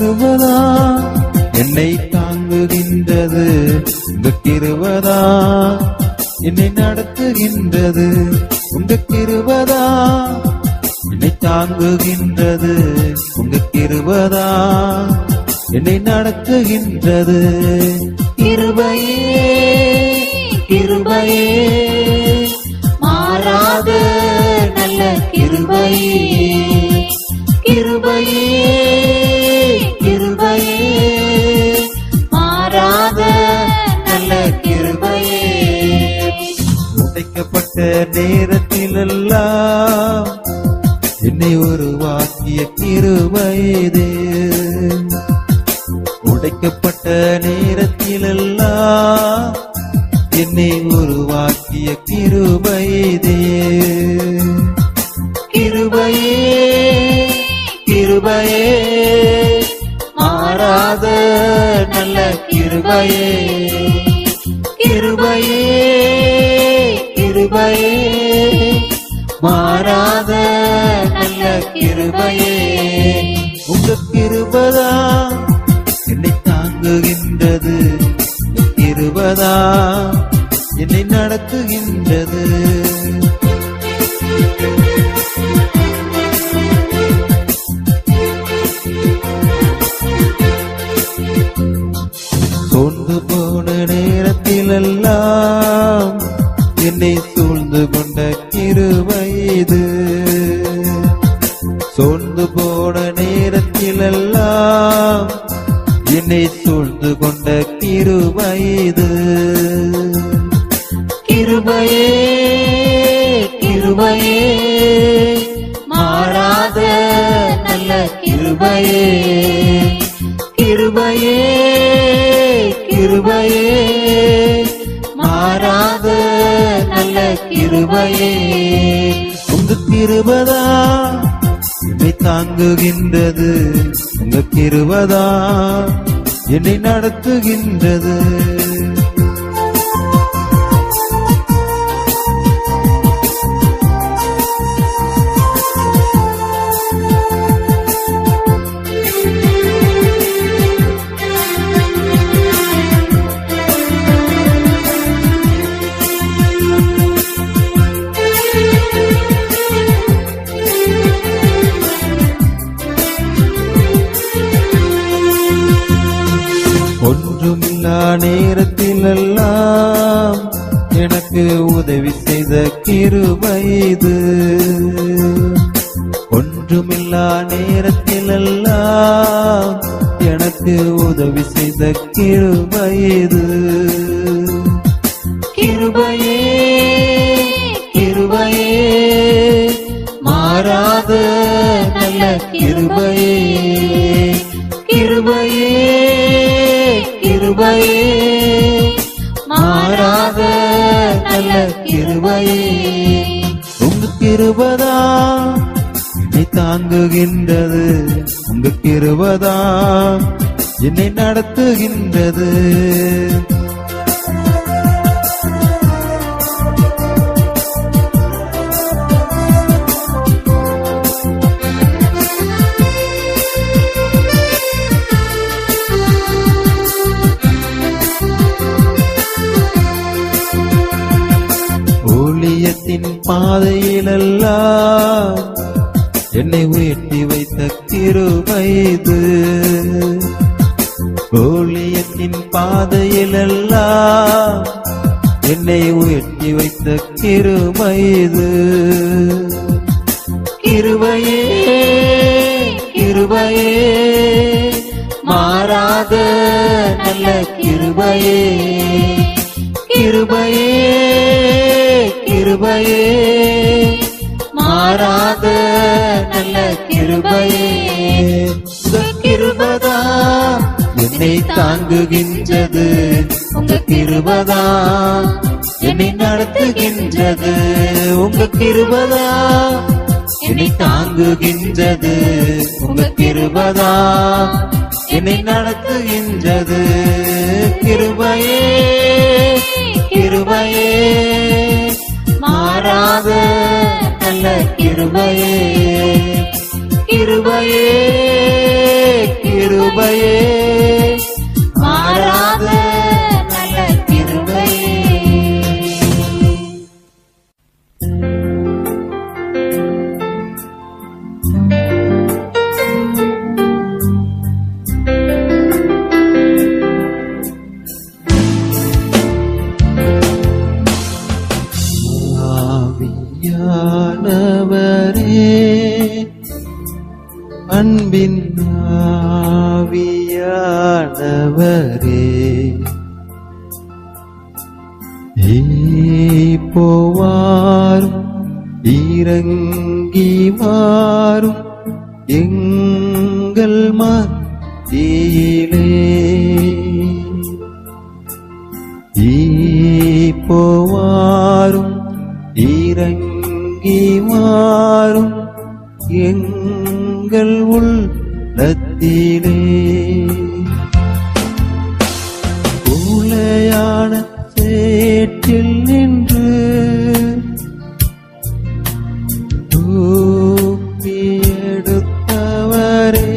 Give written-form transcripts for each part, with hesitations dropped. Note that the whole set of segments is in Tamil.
கிருபதா என்னை தாங்குகின்றது, உங்க கிருபதா என்னை நடத்துகின்றது, உங்க கிருபதா என்னை தாங்குகின்றது, உங்க கிருபதா என்னை நடத்துகின்றது. கிருபையே கிருபையே மாறாத நல்ல கிருபையே, கிருபையே கிருபையே மாறாத நல்ல கிருபையே. உடைக்கப்பட்ட நேரத்திலெல்லாம் என்னை உருவாக்கிய கிருபையே, உடைக்கப்பட்ட நேரத்திலெல்லாம் என்னை உருவாக்கிய கிருபையே, கிருபையே கிருபையே மாறாத நல்ல கிருபையே, கிருபையே கிருபையே மாறாத நல்ல கிருபையே. உங்க கிருபதா என்னை தாங்குகின்றது, கிருபதா என்னை நடத்துகின்றது. சோர்ந்து போன நேரத்திலெல்லாம் என்னை சூழ்ந்து கொண்ட கிருபை இது, சோர்ந்து போன நேரத்திலெல்லாம் என்னை சூழ்ந்து கொண்ட கிருபை இது, கிருபையே கிருபையே மாறாத நல்ல கிருபையே, கிருபையே கிருபையே மாறாத நல்ல கிருபையே. உங்க கிருபதா என்னை தாங்குகின்றது, உங்க கிருபதா என்னை நடத்துகின்றது. ஒன்றுமில்லா நேரத்திலெல்லாம் எனக்கு உதவி செய்த கிருபை இது, ஒன்றுமில்லா நேரத்திலெல்லாம் எனக்கு உதவி செய்த கிருபை இது, கிருபையே கிருபையே மாறாத நல்ல கிருபையே, கிருபையே கிருபையே மாறாத நல்ல கிருபையே. உங்க கிருபதா என்னை தாங்குகின்றது, உங்க கிருபதா என்னை நடத்துகின்றது. ஊழியத்தின் பாதையிலெல்லாம் என்னை உயர்த்தி வைத்த கிருபை இது, ஊழியத்தின் பாதையிலெல்லாம் என்னை உயர்த்தி வைத்த கிருபை இது, கிருபையே கிருபையே மாறாத நல்ல கிருபையே, கிருபையே கிருபையே மாறாத நல்ல கிருபையே. உங்க கிருபதா என்னை தாங்குகின்றது, உங்க கிருபதா என்னை நடத்துகின்றது, உங்க கிருபதா என்னை தாங்குகின்றது, உங்க கிருபதா என்னை நடத்துகின்றது. கிருபையே கிருபையே மாறாத நல்ல கிருபையே, கிருபையே கிருபையே கிருபையே மாறாத நல்ல கிருபையே. ஆவியானவரே அன்பின் ஆவியானவரே போவாரும் இறங்கி வாரும் எங்கள் மத்தியிலே போவாரும் இறங்கி வாரும் எங்கள் உள்ளத்திலே உளையான சேற்றில் நின்று தூக்கி எடுத்தவரே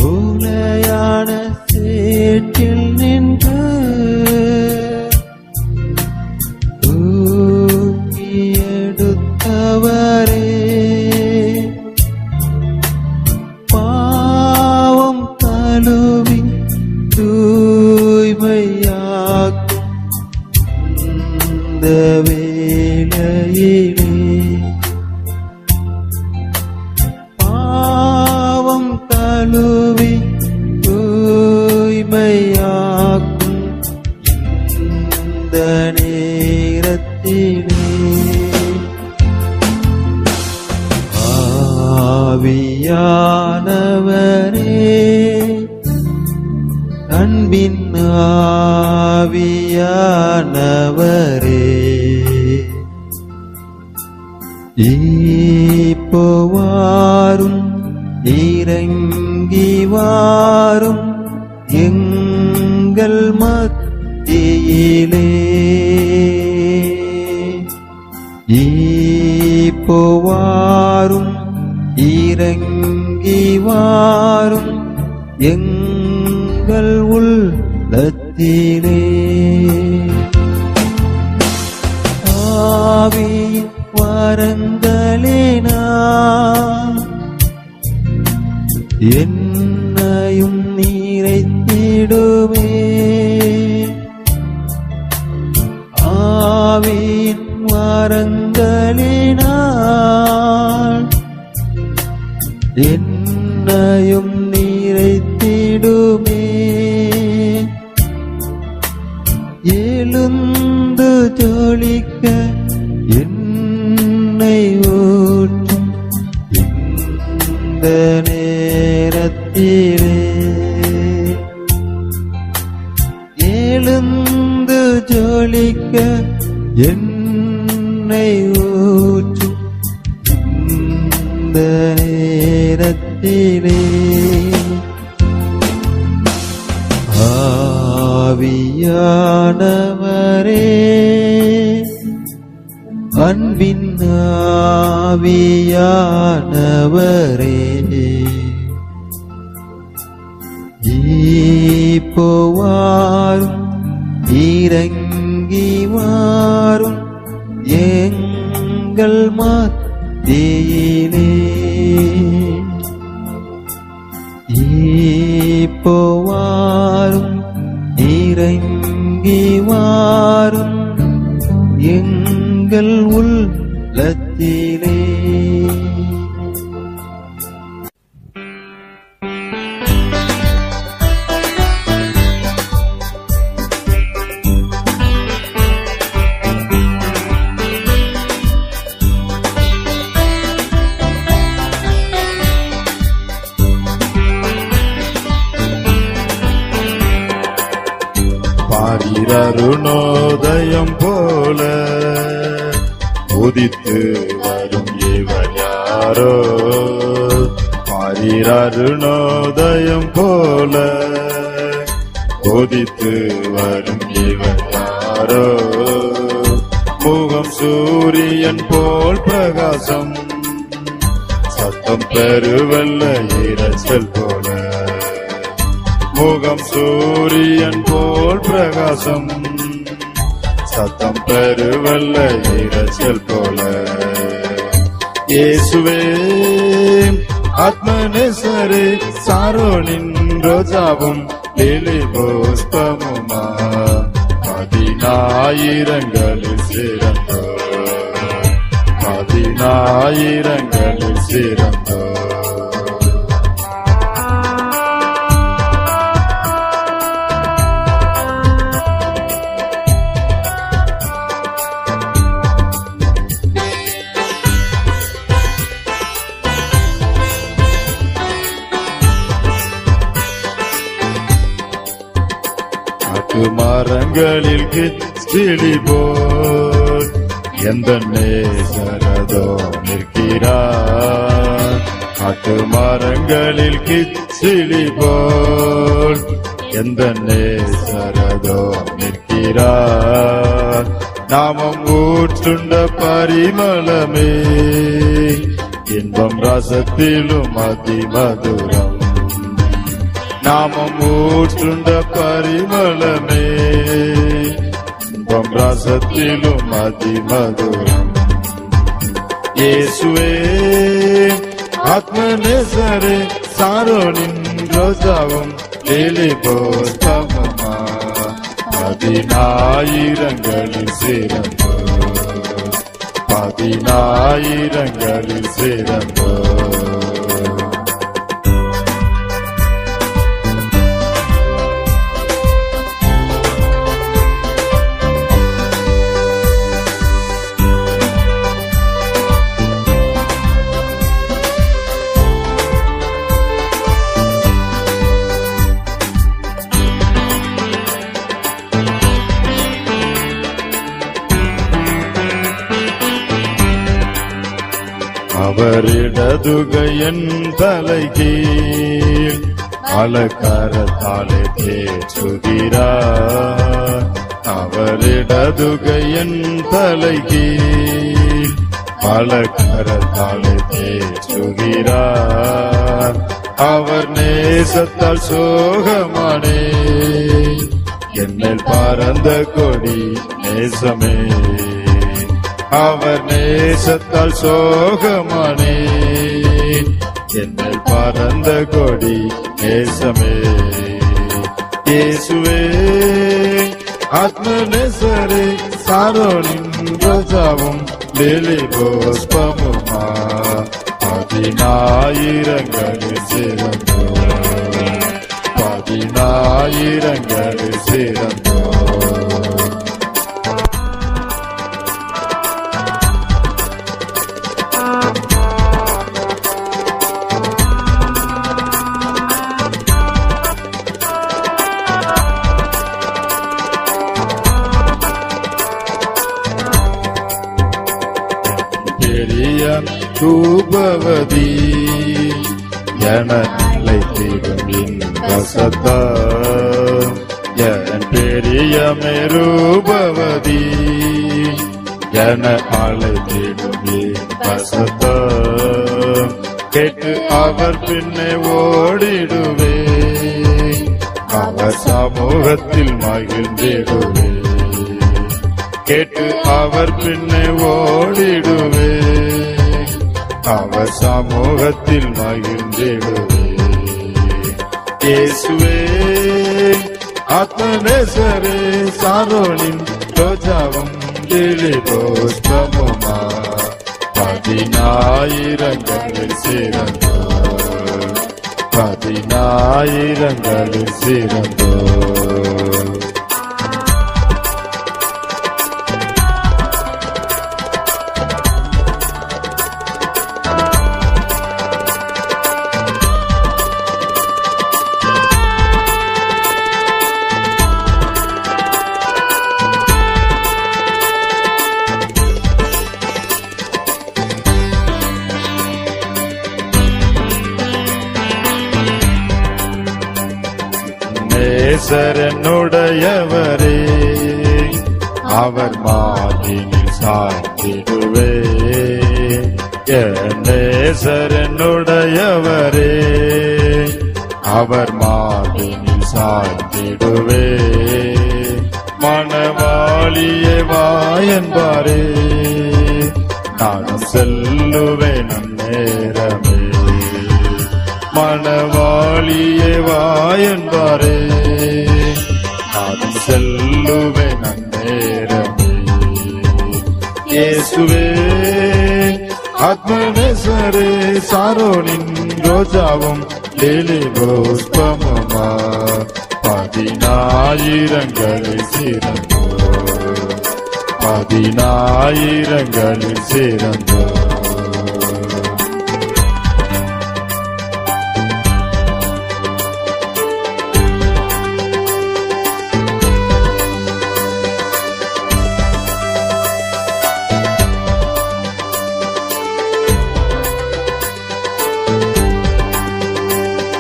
உளையான சேற்றில் நின்று தூக்கி எடுத்தவரே பாவம் தழுவி தூய்மையாக்கும் இந்த வேளையிலே பாவம் தழுவி தூய்மையாக்கும் இந்த நேரத்திலே ஆவியானவரே அன்பின் ஆவியானவரே போவாரும் இறங்கி வாரும் எங்கள் மத்தியிலே போவாரும் இறங்கி வாரும் எங்கள் உள்ளத்திலே ஆவியின் வரங்களினால் என்னையும் நிறைத்திடுமே ஆவியின் வரங்களினால் என்னையும் நிறைத்திடுமே எழுந்து ஜொலிக்க என்னை ஊற்றும் இந்த நேரத்திலே எழுந்து ஜொலிக்க என்னை ஊற்றும் இந்த நேரத்திலே ஆவியானவரே அன்பின் ஆவியானவரே போவாரும் இறங்கி வாரும் எங்கள் மத்தியிலே போவாரும் இறங்கி வாரும் எங்கள் உள்ளத்திலே அருணோதயம் போல உதித்து வரும் இவர் யாரோ அருணோதயம் போல உதித்து வரும் இவர் யாரோ முகம் சூரியன் போல் பிரகாசம் சத்த சத்தம் பெருவெல்ல இரைச்சல் போல முகம் சூரியன் போல் பிரகாசம் சத்தம் பெருவெல்ல இரைச்சல் போல இயேசுவே ஆத்மநேசரே சாரோனின் ரோஜாவும் லிலி புஷ்பமுமா பதினாயிரங்களில் சிறந்தோ பதினாயிரங்களில் சிறந்தோ மரங்களில் கிளி போல் எந்த நேசரதோ நிற்கிறார் காட்டு மரங்களில் கிளி போல் எந்த நேசரதோ நிற்கிறார் நாமம் ஊற்றுண்ட பரிமளமே இன்பம் ரசத்திலும் அதிமதுரம் நாமம் ஊற்றுண்ட பரிமளமே இன்பம் ரசத்திலும் அதிமதுரம் இயேசுவே ஆத்மநேசரே சாரோனின் ரோஜாவும் லிலி புஷ்பமுமா பதினாயிரங்களில் சிறந்தோ பதினாயிரங்களில் சிறந்தோ அவரிடதுகையன் தலைகீழ் அலக்கரத்தாலே தேற்றுகிறார் அவரிடதுகையன் தலைகீழ் அலக்கரத்தாலே தேற்றுகிறார் அவர் நேசத்தால் சோகமானே என்னில் பறந்த கொடி நேசமே அவர் நேசத்தால் சோகமானே என்னை பறந்த கொடி நேசமே இயேசுவே ஆத்மநேசரே சாரோனின் ரோஜாவும் லிலி புஷ்பமுமா பதினாயிரங்களில் சிறந்தோ பதினாயிரங்களில் சிறந்தோ ரூபவதி என அழைத்திடும் இன்ப சத்தம் என் பெரியமே ரூபவதி என அழைத்திடும் இன்ப சத்தம் கேட்டு அவர் பின்னே ஓடிடுவே அவர் சமூகத்தில் மகிழ்ந்திடுவே கேட்டு அவர் பின்னே ஓடிடுவே அவர் சமூகத்தில் மகிழ்ந்திடுவே இயேசுவே ஆத்மநேசரே சாரோனின் ரோஜாவும் லிலி புஷ்பமுமா பதினாயிரங்களில் சிறந்தோ பதினாயிரங்களில் சிறந்தோ நேசரனுடையவரே அவர் மாதினில் சாத்திடுவே என் நேசர் என்னுடையவரே, அவர் மார்பினில் சாய்ந்திடுவே, மணவாளியே வா என்பாரே, நானும் செல்லுவேன் அந்நேரமே, மணவாளியே வா என்பாரே, நானும் செல்லுவேன் அந்நேரமே. இயேசுவே ஆத்மநேசரே, சாரோனின் ரோஜாவும் லீலி புஷ்பமுமா, 10,000ங்களில் சிறந்தோ, 10,000ங்களில் சிறந்தோ.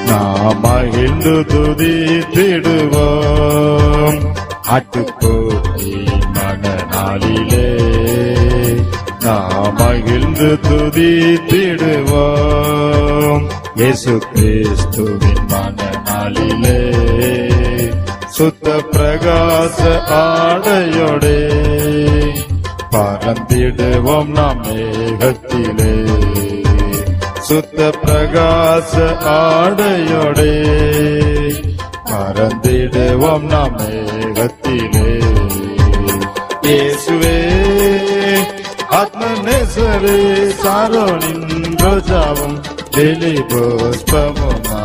நாம் மகிழ்ந்து துதித்திடுவோம் ஆட்டுக்குட்டி மகனாலிலே, நாம் மகிழ்ந்து துதித்திடுவோம் இயேசு கிறிஸ்துவின் மகனாலிலே, சுத்த பிரகாச ஆடையோடே பறந்திடுவோம் நாம் மேகத்திலே, சுத்த பிரகாச ஆடையோடே பறந்திடுவோம் நாம் மேகத்திலே. இயேசுவே ஆத்மநேசரே, சாரோனின் ரோஜாவும் லீலி புஷ்பமுமா,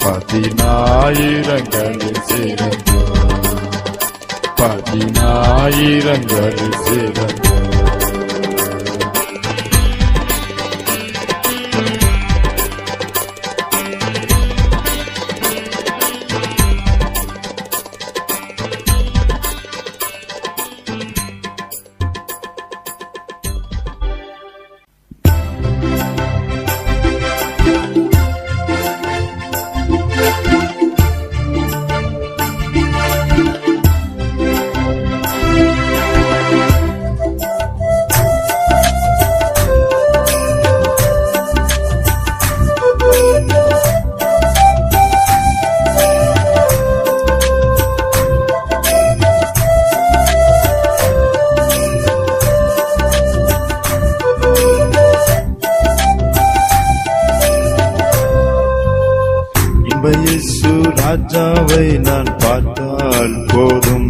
10,000ங்களில் சிறந்தோ, 10,000ங்களில் சிறந்தோ. இயேசு ராஜாவை நான் பார்த்தால் போதும்,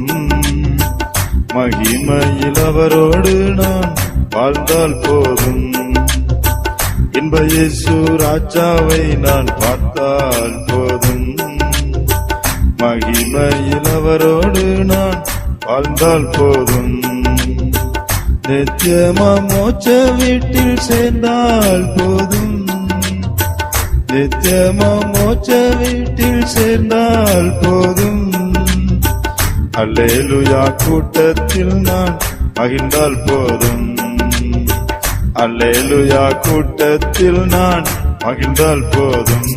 மகிமையில் அவரோடு நான் வாழ்ந்தால் போதும். இன்ப இயேசு ராஜாவை நான் பார்த்தால் போதும், மகிமையில் அவரோடு நான் வாழ்ந்தால் போதும். நித்தியமா மோட்ச வீட்டில் சேர்ந்தால் போதும், நித்தியமா மோட்ச வீட்டில் சேர்ந்தால் போதும். அல்லேலூயா கூட்டத்தில் நான் மகிழ்ந்தால் போதும், அல்லேலூயா கூட்டத்தில் நான் மகிழ்ந்தால் போதும்.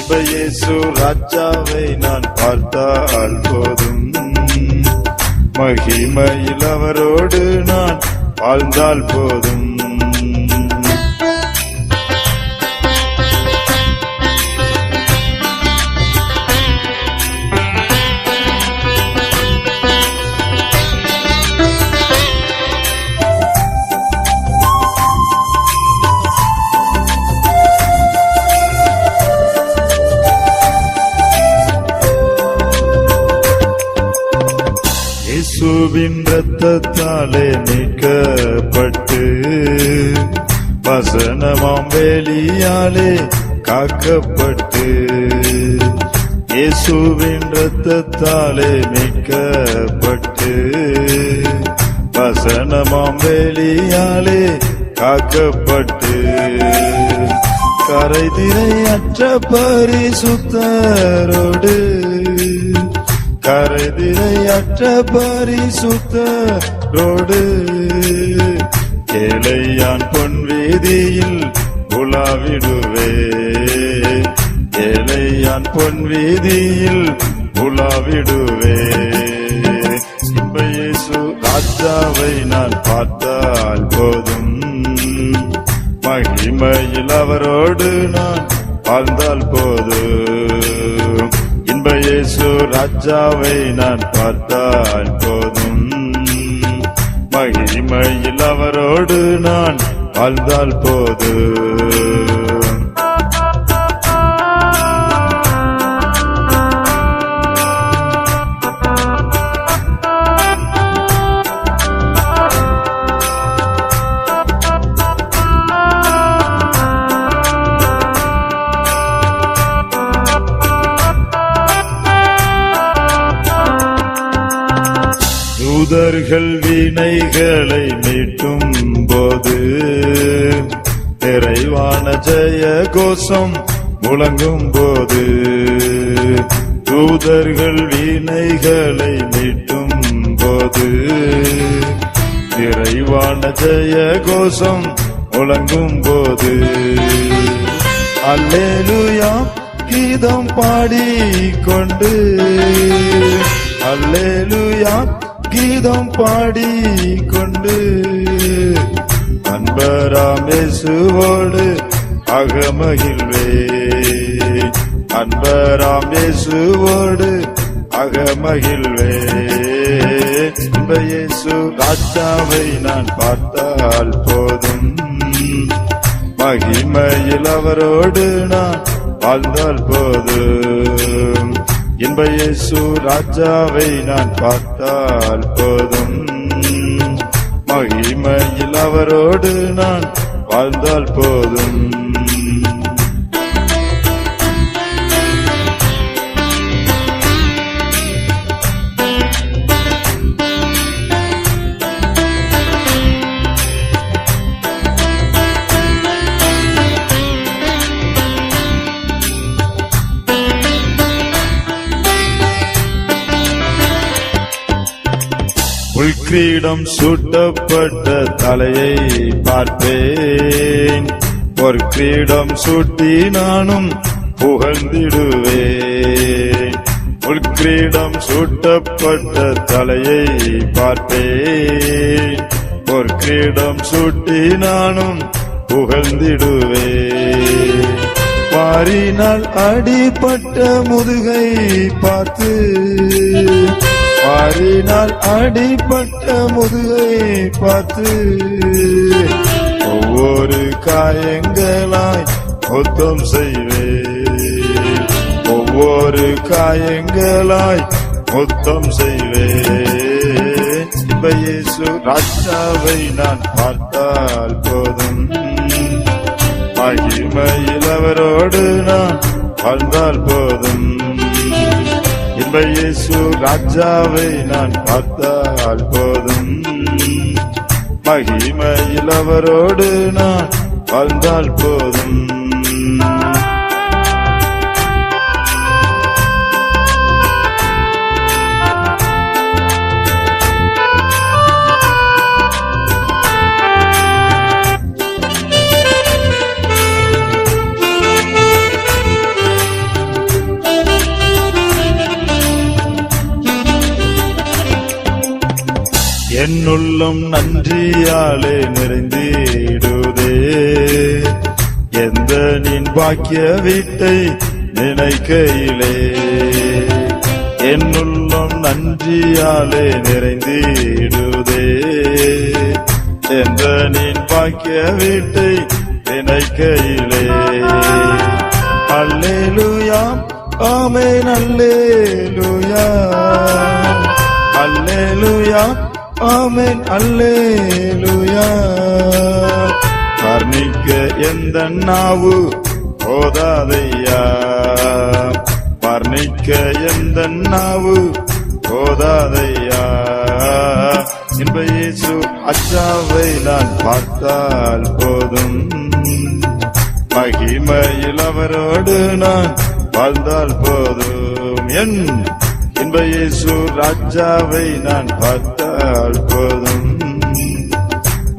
இப்ப இயேசு ராஜாவை நான் பார்த்தால் போதும், மகிமையில் அவரோடு நான் வாழ்ந்தால் போதும். இயேசுவின் இரத்தத்தாலே மீட்கப்பட்டு, வசனமாம் வேலியாலே காக்கப்பட்டு, இயேசுவின் இரத்தத்தாலே மீட்கப்பட்டு, வசனமாம் வேலியாலே காக்கப்பட்டு, கரைதிரையற்ற பரிசுத்தரோடு, கரைதிரையற்ற பரிசுத்தரோடு, ஏழையான் பொன் வீதியில் உலாவிடுவே, ஏழையான் பொன் வீதியில் உலாவிடுவே. இன்ப இயேசு ராஜாவை நான் பார்த்தால் போதும், மகிமையில் அவரோடு நான் வாழ்ந்தால் போதும். இன்ப இயேசு ராஜாவை நான் பார்த்தால் போதும். மகிமையில் அவரோடு நான் வாழ்ந்தால் போதும். தூதர்கள் வீணைகளை மீட்டும் போது நிறைவான ஜெய கோஷம் முழங்கும் போது, தூதர்கள் வீணைகளை மீட்டும் போது நிறைவான ஜெய கோஷம் முழங்கும் போது, அல்லேலூயா கீதம் பாடிக்கொண்டு, அல்லேலூயா கீதம் பாடிக்கொண்டு அன்பராம் இயேசுவோடு அகமகிழ்வே, அன்பராம் இயேசுவோடு அகமகிழ்வே. இன்ப இயேசு ராஜாவை நான் பார்த்தால் போதும். மகிமையில் அவரோடு நான் வாழ்ந்தால் போதும். இன்ப இயேசு ராஜாவை நான் பார்த்தால் போதும். மகிமையில் அவரோடு நான் வாழ்ந்தால் போதும். உள்கிரீடம் சூட்டப்பட்ட தலையை பார்ப்பேன். ஒரு கிரீடம் சூட்டி நானும் புகழ்ந்திடுவேன். உள்கிரீடம் சூட்டப்பட்ட தலையை பார்ப்பேன். ஒரு கிரீடம் சூட்டி நானும் புகழ்ந்திடுவேன். மாறினால் அடிபட்ட முதுகை பார்த்து, மாறினால் அடிபட்ட முதுகை பார்த்து ஒவ்வொரு காயங்களாய் முத்தம் செய்வேன். ஒவ்வொரு காயங்களாய் முத்தம் செய்வேன். இன்ப இயேசு ராஜாவை நான் பார்த்தால் போதும். மகிமையில் அவரோடு நான் வாழ்ந்தால் போதும். இன்ப இயேசு ராஜாவை நான் பார்த்தால் போதும். மகிமையில் அவரோடு நான் வாழ்ந்தால் போதும். என்னுள்ளம் நன்றியாலே நிறைந்திடுதே. எந்த நின் பாக்கிய வீட்டை நினைக்கையிலே, என்னுள்ளம் நன்றியாலே நிறைந்திடுதே. எந்த நின் பாக்கிய வீட்டை நினைக்கையிலே, அல்லேலூயா ஆமென் அல்லேலூயா, அல்லேலூயா ஆமென் அல்லேலூயா. வர்ணிக்க எந்த நாவு போதாதையா, வர்ணிக்க எந்த நாவு போதாதையா. இன்ப இயேசு ராஜாவை நான் பார்த்தால் போதும். மகிமையில் அவரோடு நான் வாழ்ந்தால் போதும். என் இன்ப இயேசு ராஜாவை நான் பார்த்தால் போதும்.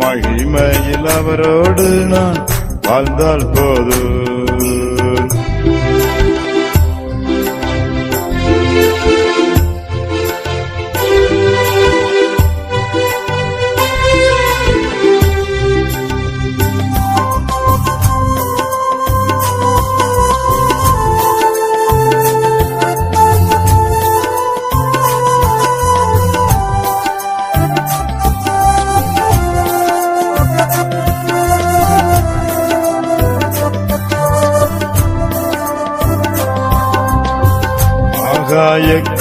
மகிமையில் அவரோடு நான் வாழ்ந்தால் போதும்.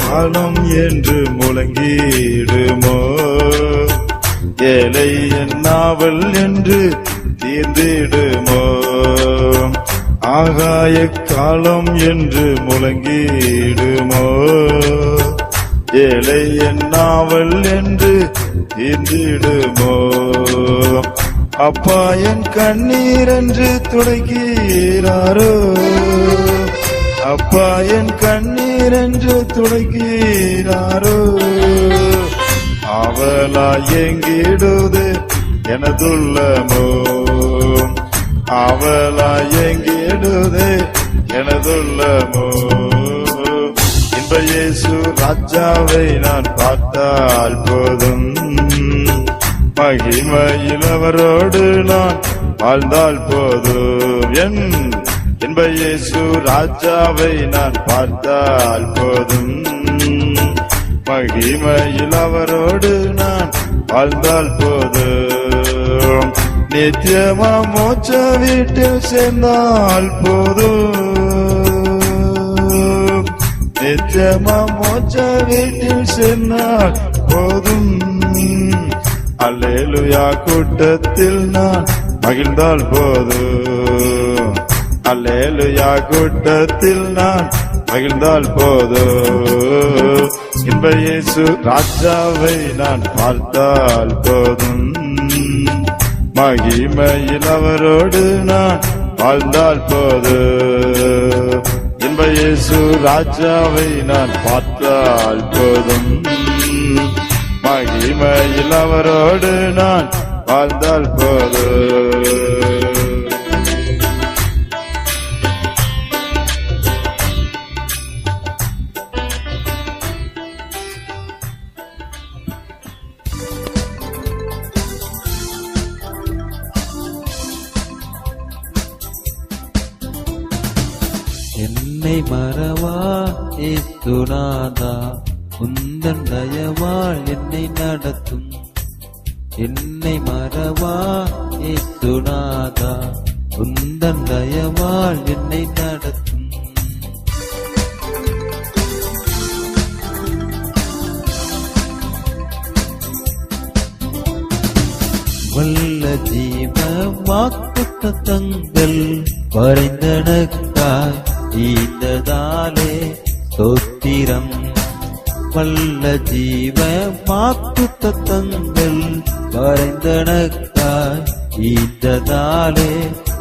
காலம் என்று முழங்கிடுமோ ஏழை என்னாவல் என்று தீர்ந்திடுமோ ஆகாய காலம் என்று முழங்கிடுமோ ஏழை என்னாவல் என்று தீர்ந்திடுமோ அப்பா என் கண்ணீர் என்று துடைக்கிறாரோ அப்பா என் கண்ணீர் என்று துடைக்கிறாரோ அவளாய் எங்கிடுது எனதுள்ளமோ அவளாய் எங்கிடுது எனதுள்ளமோ இன்ப இயேசு ராஜாவை நான் பார்த்தால் போதும் மகிமையில் அவரோடு நான் வாழ்ந்தால் போதும் என் இன்ப இயேசு ராஜாவை நான் பார்த்தால் போதும் மகிமையில் அவரோடு நான் வாழ்ந்தால் போதும் நித்தியமா மோட்ச வீட்டில் சேர்ந்தால் போதும் நித்தியமா மோட்ச வீட்டில் சேர்ந்தால் போதும் அல்லேலூயா கூட்டத்தில் நான் மகிழ்ந்தால் போதும் அல்லேலூயா கூட்டத்தில் நான் மகிழ்ந்தால் போதும் இன்ப இயேசு ராஜாவை நான் பார்த்தால் போதும் மகிமையில் அவரோடு நான் வாழ்ந்தால் போதும் இன்ப இயேசு ராஜாவை நான் பார்த்தால் போதும் மகிமையில் அவரோடு நான் வாழ்ந்தால் போதும் என்னை மறவா இயேசுநாதா உந்தன் தயவால் என்னை நடத்தும் என்னை மறவா இயேசுநாதா உந்தன் தயவால் என்னை நடத்தும் வல்ல ஜீவ வாக்குத்தத்தங்கள் வரைந்தனக்காய் ஈந்ததாலே ஸ்தோத்திரம் வல்ல ஜீவ வாக்குத்தத்தங்கள் வரைந்தனக்காய் ஈந்ததாலே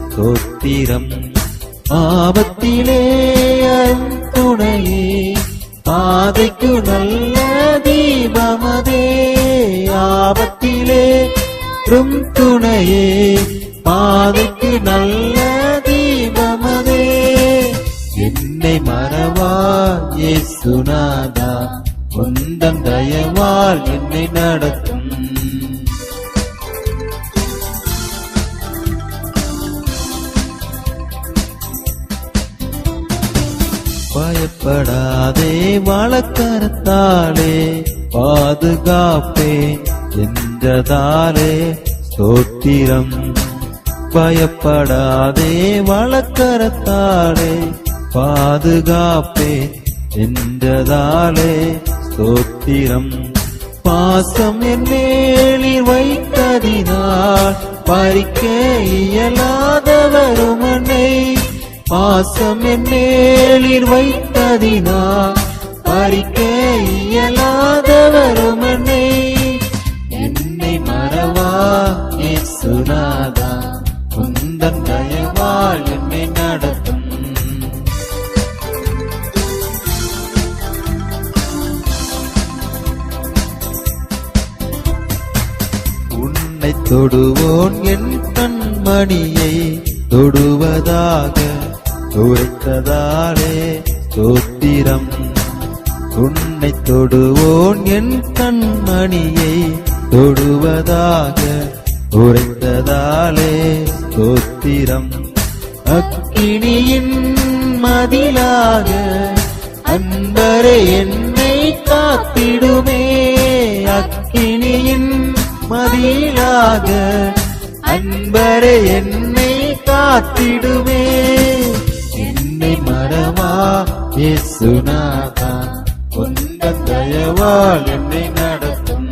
ஸ்தோத்திரம் ஆபத்திலே துணையே பாதைக்கு நல்ல தீபமதே ஆபத்திலே துணையே பாதைக்கு நல்ல தீபமதே என்னை மறவா இயேசுநாதா உந்தன் தயவால் என்னை நடத்தும் பயப்படாதே வழக்கரத்தாலே பாதுகாப்பேன் என்றதாலே ஸ்தோத்திரம் பயப்படாதே வழக்கரத்தாலே பாதுகாப்பேன் என்றதாலே ஸ்தோத்திரம் பாசம் என் மேலில் வைத்ததினால் பறிக்க இயலாதவருமனை பாசம் என் மேலில் வைத்ததினால் பறிக்க இயலாதவருமனை என்னை மறவா இயேசுநாதா உந்தன் தயவால் என்னை நடத்தும் உன்னை தொடுவோன் என் கண்மணியை தொடுவதாக உரைத்ததாலே ஸ்தோத்திரம் உன்னை தொடுவோன் என் கண்மணியை தொடுவதாக உரைத்ததாலே ஸ்தோத்திரம் அக்கினியின் மதிலாக அன்பரே என்னை காத்திடுமே அக்கினியின் மதிலாக அன்பரே என்னை காத்திடுமே என்னை மறவா இயேசுநாதா தயவால் என்னை நடத்தும்.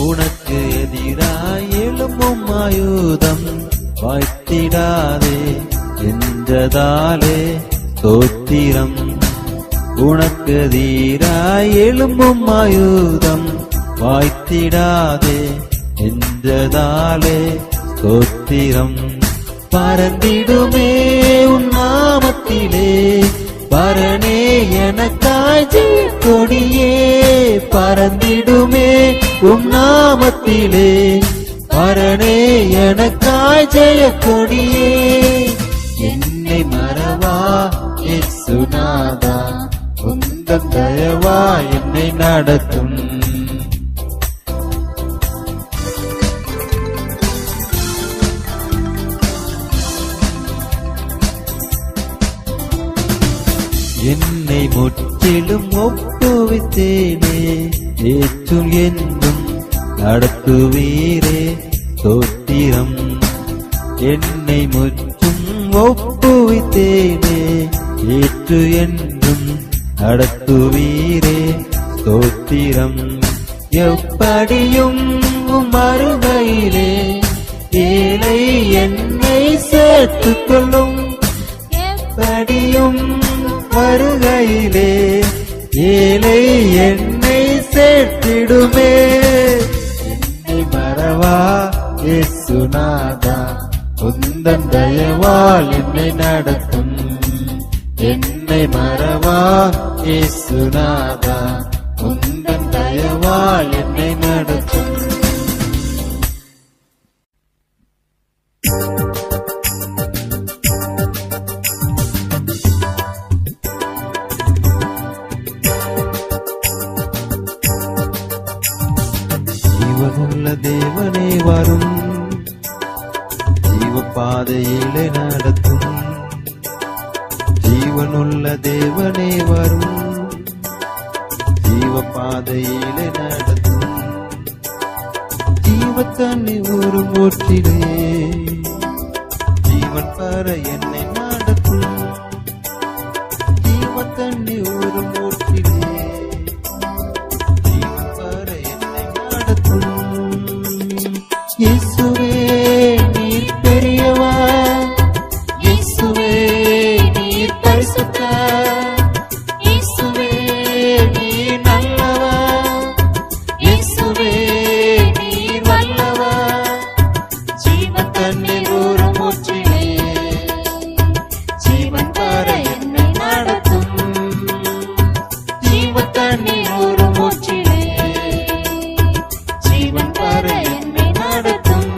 உனக்கு எதிராய் எழும்பும் ஆயுதம் வாய்த்திடாதே என்றதாலே ஸ்தோத்திரம். உனக்கு எதிராய் எழும்பும் ஆயுதம் வாய்த்திடாதே என்றதாலே ஸ்தோத்திரம். பறந்திடுமே உன் நாமத்திலே பரணே எனக்காய் கொடியே. பறந்திடுமே உன் நாமத்திலே பரணே எனக்காய் ஜெய கொடியே. என்னை மறவா இயேசுநாதா உந்தன் தயவா என்னை நடத்தும். என்னை முற்றிலும் ஒப்புவித்தேனே ஏற்றுள் என்றும் நடத்துவீரே ஸ்தோத்திரம். என்னை முற்றும் ஒப்புவித்தேனே ஏற்று என்றும் நடத்துவீரே ஸ்தோத்திரம். எப்படியும் மறுமையிலே ஏழை என்னை சேர்த்துக் கொள்ளும். எப்படியும் வருகையிலே ஏழை என்னை சேர்த்திடுமே. என்னை மறவா இயேசுநாதா உந்தன் தயவால் என்னை நடத்தும். என்னை மறவா இயேசுநாதா உந்தன் தயவால் என்னை நடத்தும். ஜீவனுள்ள தேவனே வரும் ஜீவ பாதையிலே நடத்தும். ஜீவனுள்ள தேவனே வரும் ஜீவ பாதையிலே நடத்தும். ஜீவ தண்ணி ஒரு மூச்சிலே ஜீவன் பெற என்னை நடத்தும். ஜீவ தண்ணி ஒரு மூச்சிலே இயேசுவே நீர் பெரியவர். இயேசுவே நீர் பரிசுத்தர். இயேசுவே நீர் நல்லவர். இயேசுவே நீர் வல்லவர். ஜீவன் தண்ணீர் ஒரு மூச்சிலே ஜீவன் பெற என்னை நடத்தும். ஜீவன் தண்ணீர் ஒரு மூச்சிலே ஜீவன் பெற என்னை நடத்தும்.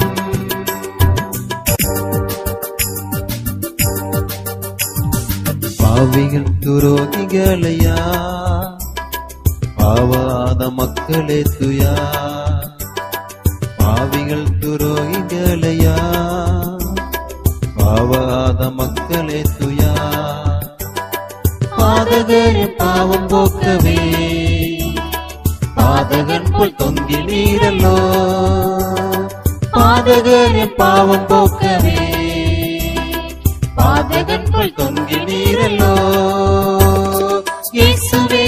பாவிகள் துரோகிகளையா பாவாத மக்களே துயா. பாவிகள் துரோகிகளையா பாவாத மக்களே துயா. பாதகர் பாவம் போக்கவே பாதகன் போல் தொங்கினீரல்லோ. பாதகர் பாவம் போக்கவே பாதகன் போல் தொங்கினீரல்லோ. இயேசுவே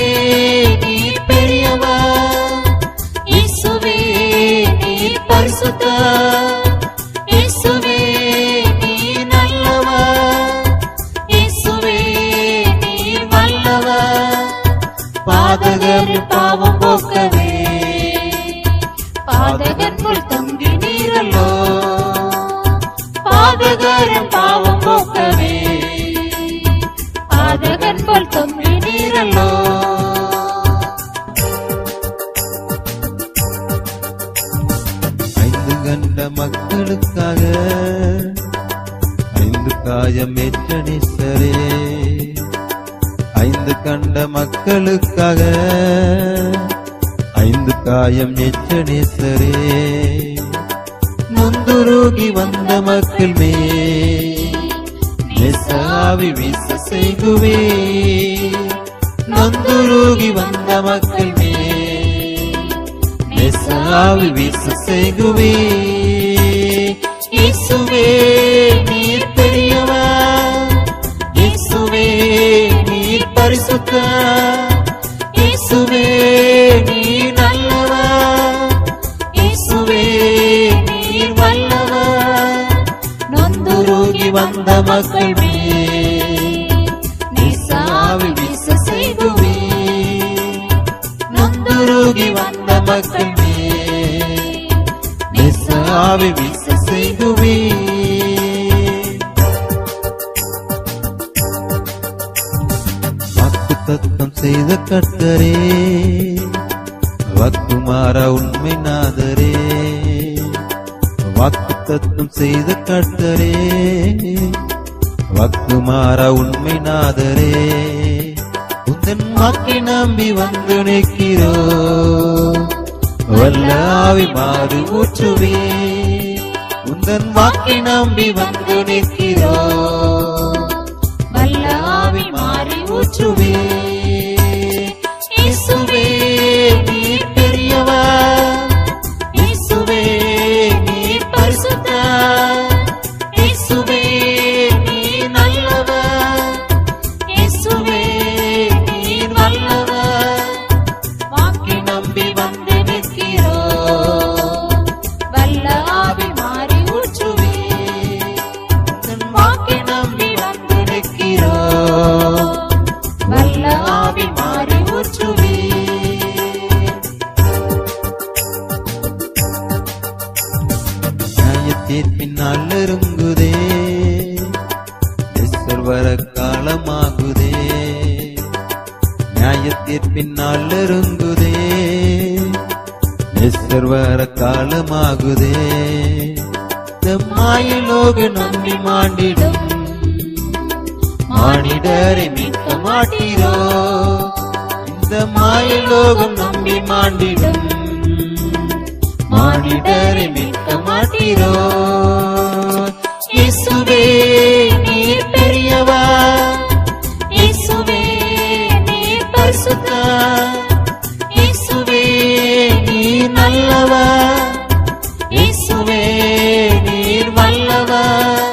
நீர் பெரியவர். இயேசுவே நீர் பரிசுத்தர். இயேசுவே நீர் நல்லவர். இயேசுவே நீர் வல்லவர். பாதகர் பாவம் போக்கவே பாதகன் போல் தொங்கினீரல்லோ. பாதகர் பாவம் போக்கவே பாதகன் போல் தொங்கினீரல்லோ. ஐந்து கண்ட மக்களுக்காக ஐந்து காயம் ஏற்ற நேசரே. ஐந்து கண்ட மக்களுக்காக ஐந்து காயம் ஏற்ற நேசரே. நொந்துருகி வந்த மக்கள் நேசாவி வீச செய்குவே. நொந்துருகி வந்த மக்கள் நேசாவி வீச செய்குவே. பரிசுத்தர். இயேசுவே நீர் நல்லவர், இயேசுவே நீர் வல்லவர். நொந்துருகி வந்த மக்கள் நேசாவி வீச செய்துவே. நொந்துருகி வந்த மக்கள் நேசாவி வீச செய்துவே. வாக்குத்தத்தம் செய்த கர்த்தரே, வாக்குமாற உண்மை நாதரே. வாக்குத்தத்தம் செய்த கர்த்தரே, வாக்குமாற உண்மை நாதரே. உந்தன் வாக்கை நம்பி வந்து நிற்கிறோ, வல்ல ஆவி மாறு ஊற்றுவே. உந்தன் வாக்கை நம்பி வந்து நிற்கிறோ, வல்ல ஆவி மாறி ஊற்றுவே. இயேசுவே நீர் பெரியவர், இயேசுவே நீர் பரிசுத்தர். இயேசுவே நீர் நல்லவர், இயேசுவே நீர் வல்லவர். வாக்கை நம்பி வந்து நிற்கிறோ, வல்ல ஆவி மாறி ஊற்றுவே. வாக்கை நம்பி வந்து நிற்கிறோ, வல்ல ஆவி மாறி ஊற்றுவே. நியாயத்தீர்ப்பினால் நெருங்குதே, வர காலமாகுதே. நியாயத்தீர்ப்பினால் நெருங்குதே, வர காலமாகுதே. மாயலோக நம்பி மாண்டிடும் மானிடரை மீட்க மாட்டீரோ. இந்த மாயலோகம் நம்பி மாண்டிடும் மானிடரை மீட்க மாட்டீரோ. இயேசுவே நீர் பெரியவர், இயேசுவே நீர் பரிசுத்தர். இயேசுவே நீர் நல்லவர், இயேசுவே நீர் வல்லவர்.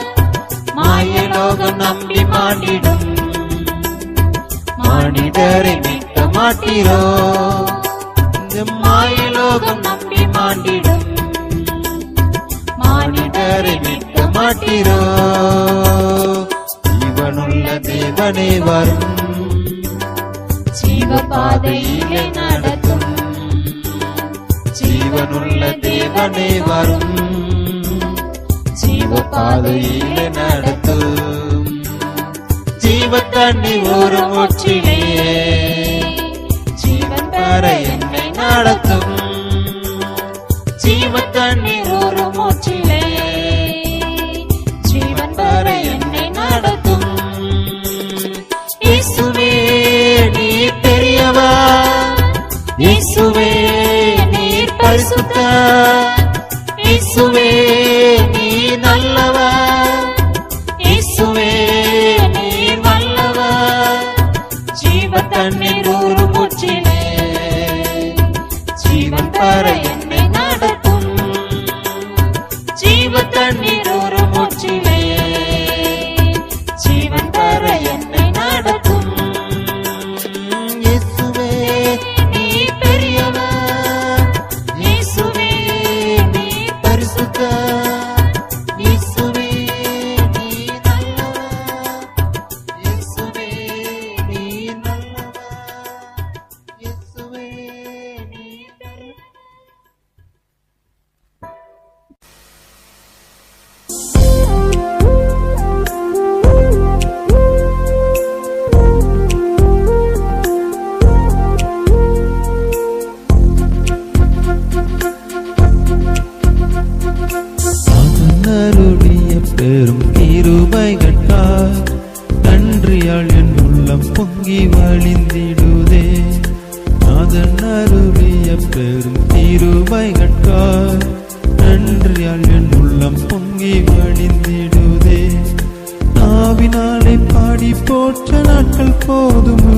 மாயலோகம் நம்பி மாண்டிடும் மானிடரை மீட்க மாட்டீரோ. இந்த மாயலோகம் நம்பி மாண்டிடும் மானிடரை மீட்க மாட்டீரோ. ஜீவனுள்ள தேவனே வரும், ஜீவபாதையிலே நடத்தும். ஜீவனுள்ள தேவனே வரும், ஜீவபாதையிலே நடத்தும். ஜீவ தண்ணி ஒரு மூச்சிலே ஜீவன் பெற என்னை நடத்தும். ஜீவ தண்ணீர் ஒரு மூச்சிலே ஜீவன் பெற என்னை நடத்தும். இயேசுவே நீர் பெரியவர், இயேசுவே நீர் பரிசுத்தர். இயேசுவே நீர் நல்லவர், இயேசுவே நீர் வல்லவர். ஜீவ தண்ணீர் ஒரு மூச்சிலே ஜீவன் பெற என்னை நடத்தும். ஜீவ தண்ணீர் ஒரு மூச்சிலே ஜீவன் பெற என்னை நடத்தும். இயேசுவே நீர் பெரியவர், இயேசுவே நீர் பரிசுத்தர். இயேசுவே நீர் நல்லவர், இயேசுவே நீர் நல்லவர். இயேசுவே நீர் நல்லவர். அருளிய பெரும் கிருபைகட்காய் நன்றியால் என் உள்ளம் பொங்கி வழிந்திடுதே. அதன் அருளிய பெரும் கிருபைகட்காய் நன்றியால் என் உள்ளம் பொங்கி வழிந்திடுதே. நாவினாலே பாடி போற்ற நாட்கள் போதுமோ,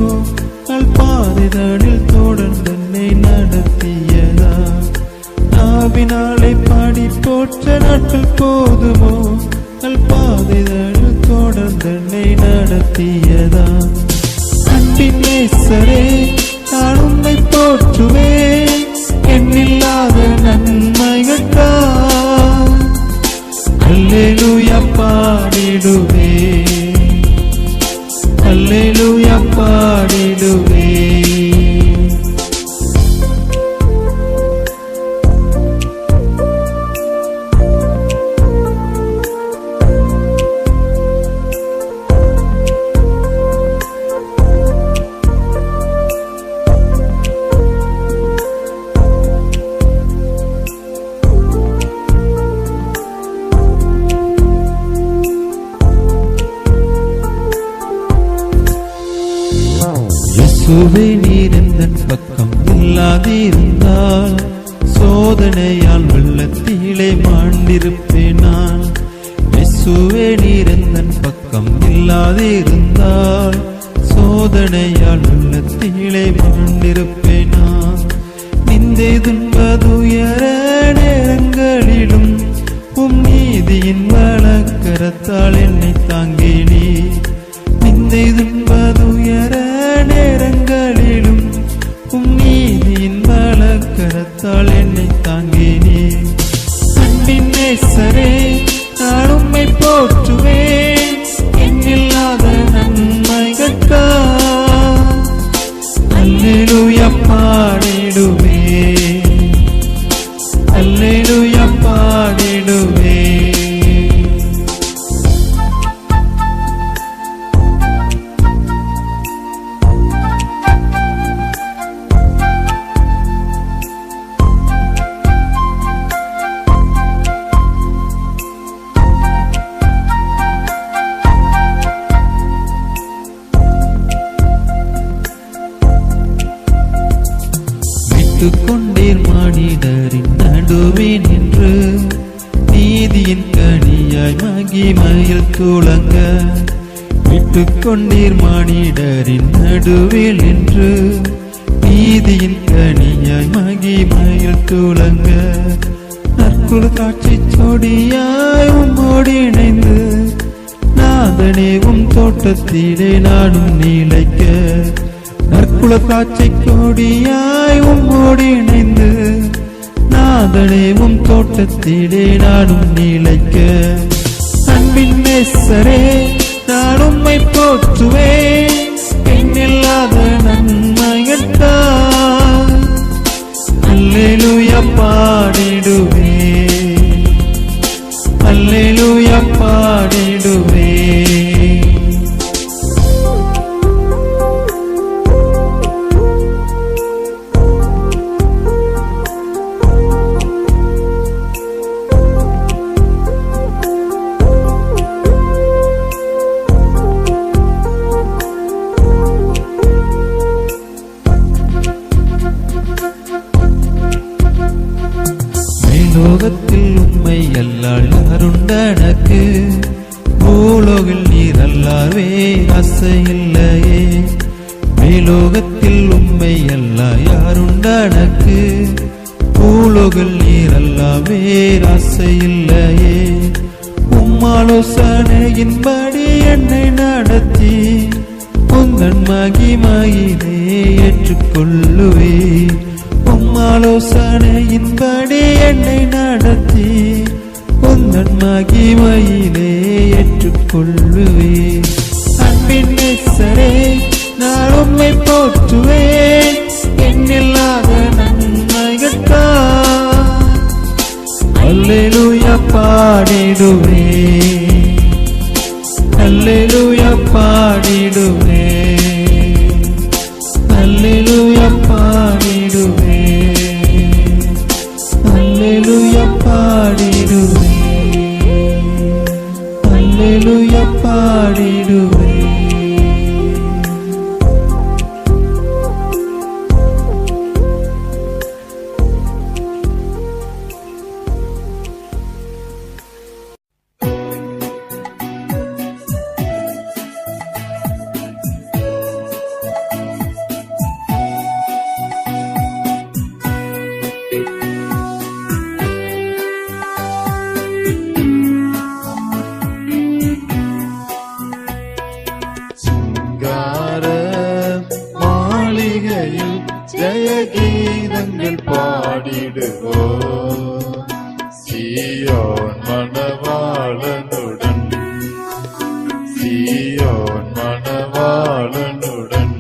நல் பாதைதனில் தொடர்ந்தென்னை நடத்தியதா. நாவினாலே பாடி போற்ற நாட்கள் போதுமோ, நல் பாதைதனில் தொடர்ந்தென்னை நடத்தியதா. அன்பின் நேசரே நான் உம்மை போற்றுவேன் எண்ணில்லாத நன்மைகளுக்காய். அல்லேலூயா பாடிடுவேன், அல்லேலூயா பாடிடுவேன். இயேசுவே நீர் எந்தன் பக்கம் இல்லாதிருந்தால் சோதனையால் வெள்ளத்திலே மாண்டிருப்பேன் நான். இயேசுவே நீர் எந்தன் பக்கம் இல்லாதிருந்தால் சோதனையால் வெள்ளத்திலே மாண்டிருப்பேன் நான். நிந்தை துன்பதுயர நேரங்களிலும் உம் நீதியின் வலக்கரத்தால் என்னை தாங்கினீ. நிந்தை துன்பதுயர நேரங்களிலும் உம் நீதியின் வலக்கரத்தால் என்னை தாங்கினீ. அன்பின் நேசரே நான் உம்மை போற்றுவேன் எண்ணில்லாத நன்மைகளுக்காய். அல்லேலூயா பாடிடுவேன், அல்லேலூயா பாடிடுவேன். கொண்டீர் மானிடரின் நடுவே நின்று நீதியின் கனியாய் மகிமையில் துளங்க. விட்டுக் கொண்டீர் மானிடரின் நடுவில் நின்று நீதியின் கனியாய் மகிமையில் துளங்க. நற்குல காட்சி சொடியாய் உம்மோடு இணைந்து நாதனே உம் தோட்டத்திலே நானும் நீளைக்க. நற்குல காட்சி கொடியாய் உம்மோடு இணைந்து நாதனே உம் தோட்டத்திலே நானும் நீளைக்க. அன்பின் நேசரே நான் உம்மை போற்றுவேன் எண்ணில்லாத நன்மைகளுக்காய். அல்லேலூயா பாடிடுவேன், அல்லேலூயா பாடிடுவேன். லோகத்தில் உண்மை அல்லால் யாருண்டனக்கு, பூலோகில் நீர் அல்லாவே அசையில்லையே. மேலோகத்தில் உண்மை அல்லா யாருண்டனக்கு, பூலோகில் நீர் அல்லாவே அசையில்லையே. உம்மாலோசனையின்படி என்னை நடத்தி உந்தன் மகிமையிலே ஏற்றுக்கொள்ளுவே. உம்மாலோசனையின்படி என்னை நடத்தி உந்தன் மகிமையிலே ஏற்றுக்கொள்ளுவே. அன்பின் நேசரே நான் உம்மை போற்றுவேன் எண்ணில்லாத நன்மைகளுக்காய். அல்லேலூயா பாடிடுவேன், அல்லேலூயா பாடிடுவேன், அல்லேலூயா பாடிடுவேன், அல்லேலூயா பாடிடுவேன், அல்லேலூயா பாடிடுவேன். பாடிடுவோம் சீயோன் மணவாளனுடன் சீயோன் மணவாளனுடன்.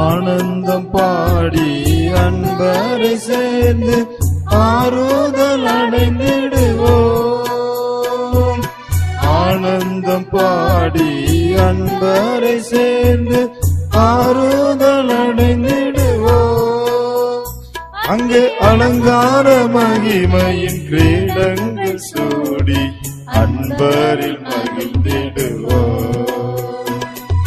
ஆனந்தம் பாடி அன்பரை சேர்ந்து ஆறுதல் அடைந்திடுவோம். ஆனந்தம் பாடி அன்பரை சேர்ந்து ஆறுதல் அடைந்திடுவோம். அங்கே அலங்கார மகிமையின் கிரீடங்கள் சூடி அன்பரில் மகிழ்ந்திடுவோம்.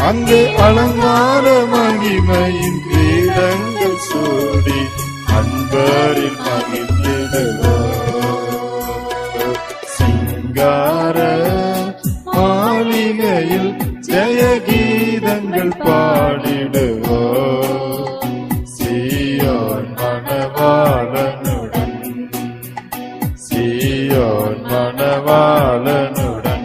அங்கே அலங்கார மகிமையின் கிரீடங்கள் சூடி அன்பரில் மகிழ்ந்திடுவோம். சிங்கார மாளிகையில் ஜெய கீதங்கள் பாடிடுவோம் சீயோன் மணவாளனுடன் சீயோன் மணவாளனுடன்.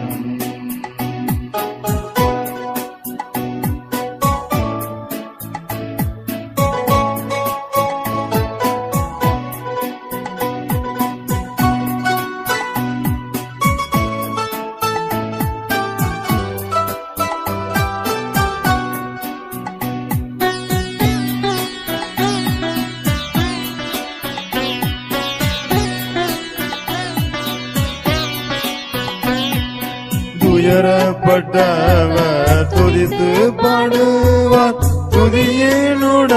உயரப்பட்டவர் துதித்து பாடுவார் துதியினுடையுடனே.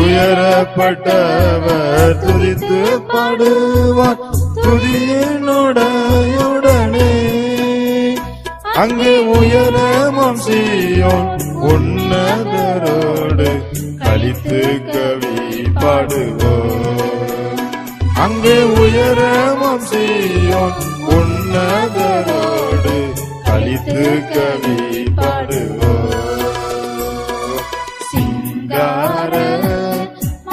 உயரப்பட்டவர் துதித்து பாடுவார் துதியினுடையுடனே. அங்கே உயரமாம் சீயோன் உன்னதரோடு களித்து கவி பாடுவோம். அங்கே உயரமாம் சீயோன் உன்னதரோடு களித்து கவி பாடுவோம். சிங்கார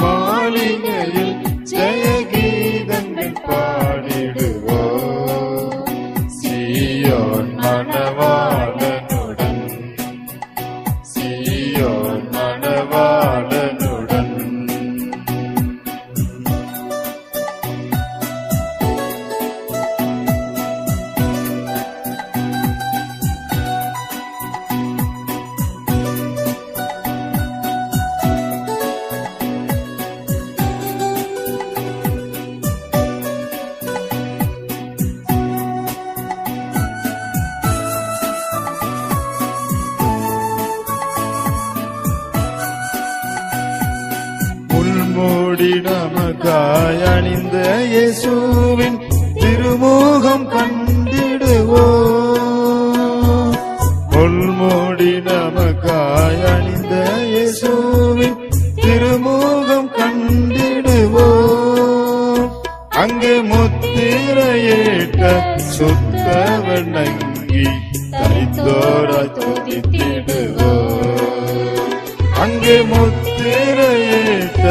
மாளிகையில் ஜெய கீதங்கள் பாடிடுவோம் சீயோன் மணவாளனுடன் சீயோன் மணவாளனுடன். முள்மூடி நமக்காய் அணிந்த இயேசுவின் திருமுகம் கண்டிடுவோம். முள்மூடி நமக்காய் அணிந்த இயேசுவின் திருமுகம் கண்டிடுவோம். அங்கே முத்திரையிட்ட சுத்தவன் அங்கி தரித்தோராய் துதித்திடுவோம். அங்கே முத்திரையிட்ட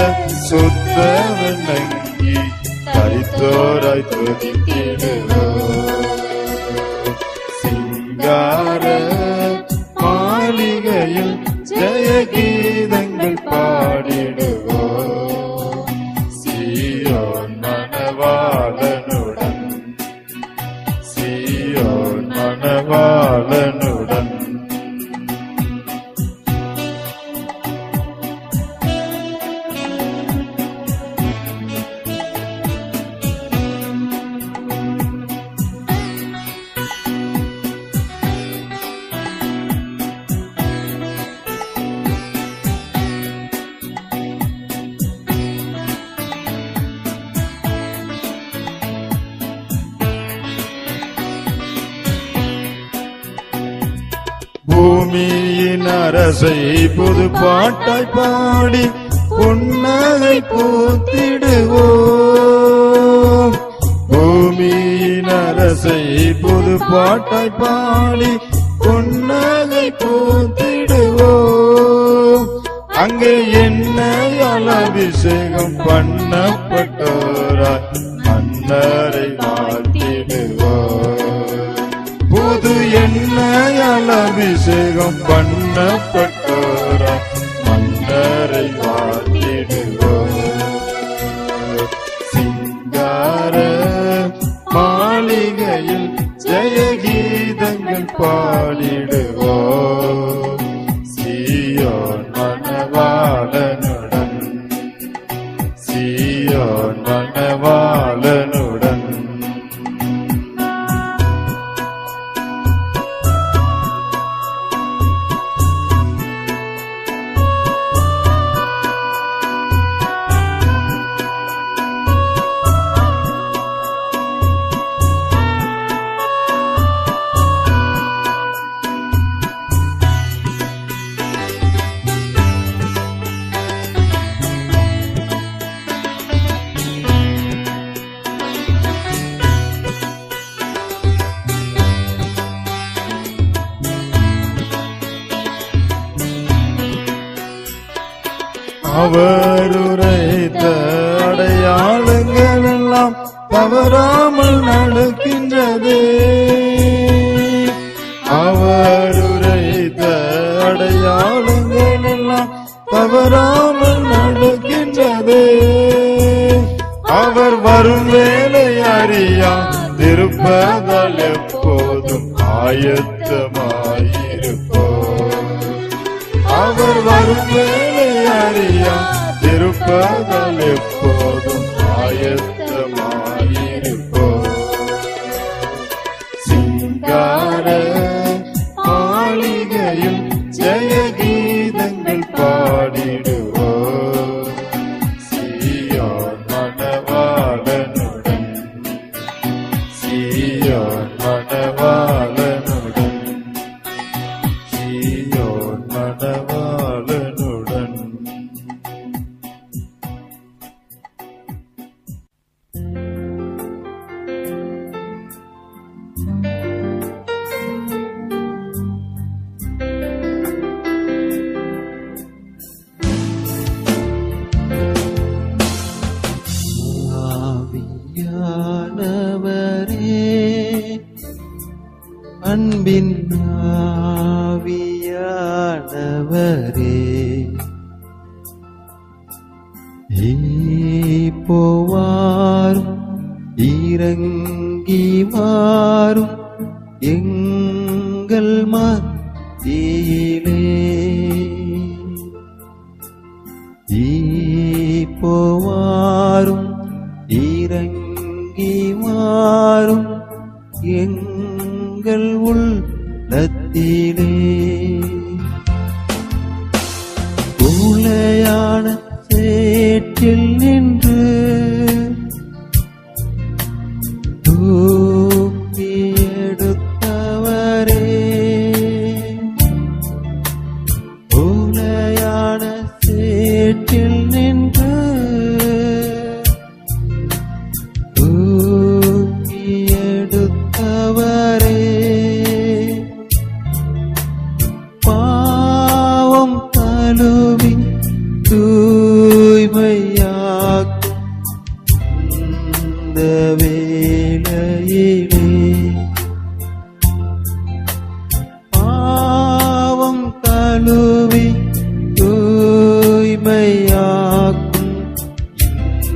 சுத்தவன் அங்கி தரித்தோராய் துதித்திடுவோம். சிங்கார மாளிகையில் ஜெய கீதங்கள் பாடிடுவோம் சீயோன் மணவாளனுடன் சீயோன் மணவாளனுடன். பூமியின் அரசை புது பாட்டாய் பாடி புன்னகை பூத்திடுவோம். பூமியின் அரசை புது பாட்டாய் பாடி புன்னகை பூத்திடுவோம். அங்கே எண்ணெயால் அபிஷேகம் பண்ணப்பட்டோராய் மன்னரை வாழ்த்திடுவோம். புது எண்ணெயால் அபிஷேகம் பண்ணப்பட்டோராய் மன்னரை வாழ்த்திடுவோம். சிங்கார மாளிகையில் ஜெயகீதங்கள் பாடிடுவோம். சீயோன் மணவாளனுடன், சீயோன் மணவாளனுடன். அவர் உரைத்த அடையாளங்கள் எல்லாம் தவறாமல் நடக்கின்றதே. அவர் உரைத்த அடையாளங்கள் எல்லாம் தவறாமல் நடக்கின்றதே. அவர் வரும் வேலை அறியா திருப்பதால் எப்போதும் ஆயத்தமாயிருப்போம். அவர் வரும் வேலை அறியா திருப்பதால் எப்போதும் ஆயத்தமாயிருப்போம். சிங்கார மாளிகையில் ஜெயகீதங்கள் பாடிடுவோம். சீயோன் மணவாளனுடன், சீயோன் மணவாளனுடன், சீயோன் மணவாளனுடன். ஆவியானவரே, அன்பின் ஆவியானவரே, போவாரும் இறங்கி வாரும் எங்கள் மத்தியிலே. போவாரும் இறங்கி வாரும் எங்கள் உள்ளத்திலே. உளையான சேற்றில் நின்று தூக்கி எடுத்தவரே, உளையான சேற்றில் நின்று தூக்கி எடுத்தவரே, பாவம் கழுவி தூய்மையாக்கும் இந்த வேளையிலே, பாவம் கழுவி தூய்மையாக்கும்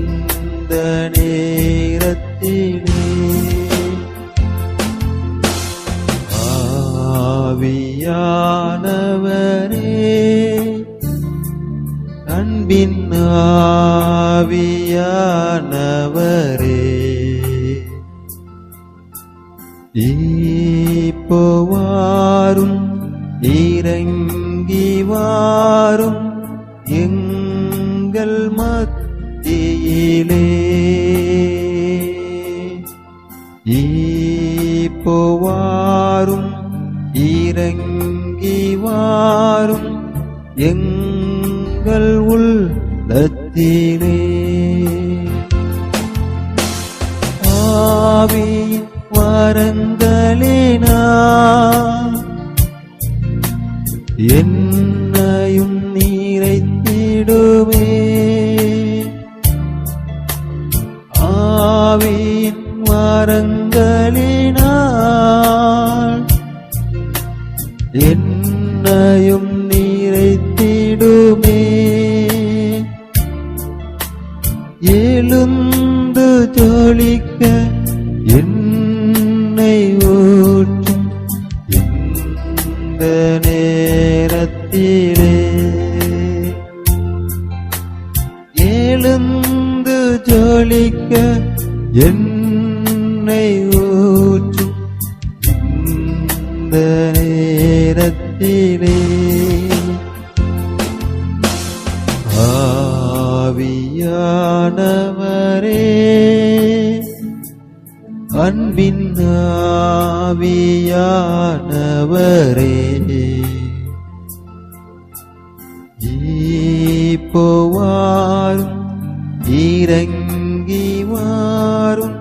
இந்த நேரத்திலே. ஆவியானவரே, அன்பின் ஆவியானவரே, போவாரும் இறங்கி வாரும் எங்கள் மத்தியிலே. போவாரும் இறங்கி வாரும் எங்கள் உள்ளத்திலே. உள்ளத்திலே ஆவியின் வரங்களினால் என்னையும் நிறைத்திடுமே ஆவியின் வரங்களினால் என்னையும் நிறைத்திடுமே எழுந்து ஜொலிக்க என்னை ஊற்றும் இந்த நேரத்திலே எழுந்து ஜொலிக்க என்னை ஊற்றும் இந்த நேரத்திலே ஆவியானவரே அன்பின் ஆவியானவரே இப்போ வாரும் இறங்கி வாரும்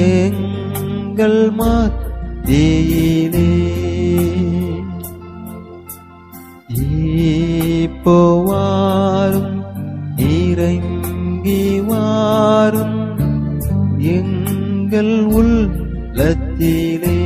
எங்கள் மத்தியிலே இப்போ வாரும் இறங்கி வாரும் எங்கள் உள்ளத்திலே